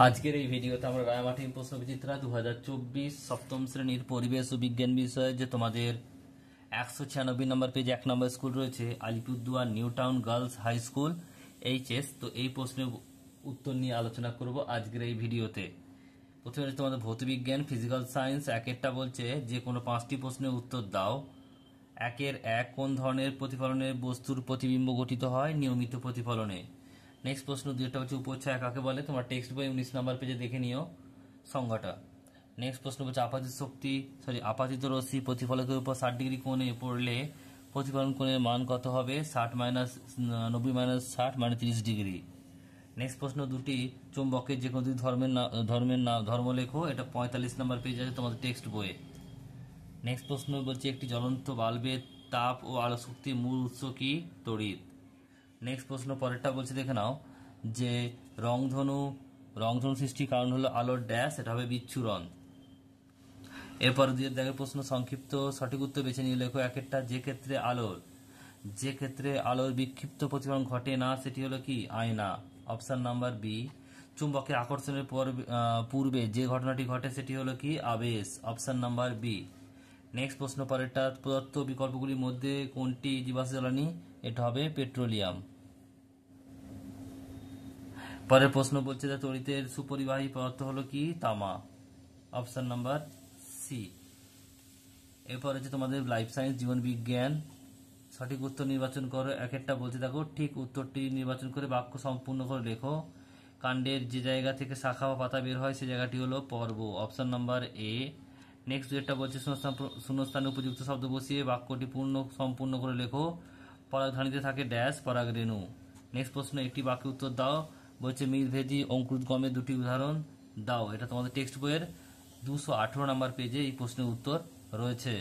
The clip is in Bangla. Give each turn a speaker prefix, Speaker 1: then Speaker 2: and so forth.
Speaker 1: আজকের এই ভিডিওতে আমরা রায়মার্টিন প্রশ্নবিচিত্রা 2024 সপ্তম শ্রেণীর পরিবেশ ও বিজ্ঞান বিষয়ে যে তোমাদের 196 নম্বর পেজে 1 নম্বর স্কুল রয়েছে Alipurduar new town girls high school HS. তো এই প্রশ্নের উত্তর নিয়ে আলোচনা করব আজকের এই ভিডিওতে। প্রথমে তোমাদের ভৌতবিজ্ঞান ফিজিক্যাল সায়েন্স একেরটা বলছে যে কোনো 5টি প্রশ্নের উত্তর দাও। একের এক, কোন ধরনের প্রতিফলনে বস্তুর প্রতিবিম্ব গঠিত হয়? নিয়মিত প্রতিফলনে। নেক্সট প্রশ্ন দুইটা হচ্ছে উপচ্ছায়া কাকে বলে? তোমার টেক্সট বই 19 নম্বর পেজে দেখে নিও সংজ্ঞাটা। নেক্সট প্রশ্ন হচ্ছে আপাতিত রশ্মি প্রতিফলকের উপর 60 ডিগ্রি কোণে পড়লে প্রতিফলন কোণের মান কত হবে? 90 - 60 - 30 ডিগ্রি। নেক্সট প্রশ্ন দুটি চুম্বকের যে কোনো দুই ধর্ম লেখো। এটা 45 নম্বর পেজে আছে তোমাদের টেক্সট বইয়ে। নেক্সট প্রশ্ন বলছে একটি জ্বলন্ত বাল্বের তাপ ও আলো শক্তির মূল উৎস কি? তড়িৎ। নেক্সট প্রশ্ন পরেরটা বলছে দেখে নাও যে রংধনু সৃষ্টির কারণ হলো আলোর ড্যাশ, এটা হবে বিচ্ছুরণ। এরপর দেখে প্রশ্ন সংক্ষিপ্ত সঠিক উত্তর বেছে নিয়ে লেখো। একেরটা যে ক্ষেত্রে আলোর বিক্ষিপ্ত প্রতিফলন ঘটে না সেটি হলো কি? আয়না, অপশন নাম্বার বি। চুম্বকের আকর্ষণের পূর্বে যে ঘটনাটি ঘটে সেটি হলো কি? আবেশ, অপশন নাম্বার বি। নেক্সট প্রশ্ন পরেরটা প্রদত্ত বিকল্পগুলির মধ্যে কোনটি জীবাশ্ম জ্বালানি? এটা হবে পেট্রোলিয়াম। পরের প্রশ্ন বলছে যে তড়িতের সুপরিবাহী পদার্থ হলো কি? তামা, অপশন নাম্বার সি। এরপর হচ্ছে তোমাদের লাইফ সায়েন্স জীবন বিজ্ঞান সঠিক উত্তর নির্বাচন করো। একেরটা বলছে দেখো ঠিক উত্তরটি নির্বাচন করে বাক্য সম্পূর্ণ করে লেখো। কাণ্ডের যে জায়গা থেকে শাখা বা পাতা বের হয় সে জায়গাটি হলো পর্ব, অপশন নাম্বার এ। নেক্সট দুইটা বলছে শূন্যস্থানে উপযুক্ত শব্দ বসিয়ে বাক্যটি সম্পূর্ণ করে লেখো। পরাগধানীতে থাকে ড্যাশ, পরাগরেণু। নেক্সট প্রশ্ন একটি বাক্যে উত্তর দাও। বলছে মিতভেদী অঙ্কুরোদ্গমের দুটি উদাহরণ দাও। এটা তোমাদের টেক্সট বইয়ের 218 নম্বর পেজে এই প্রশ্নের উত্তর রয়েছে।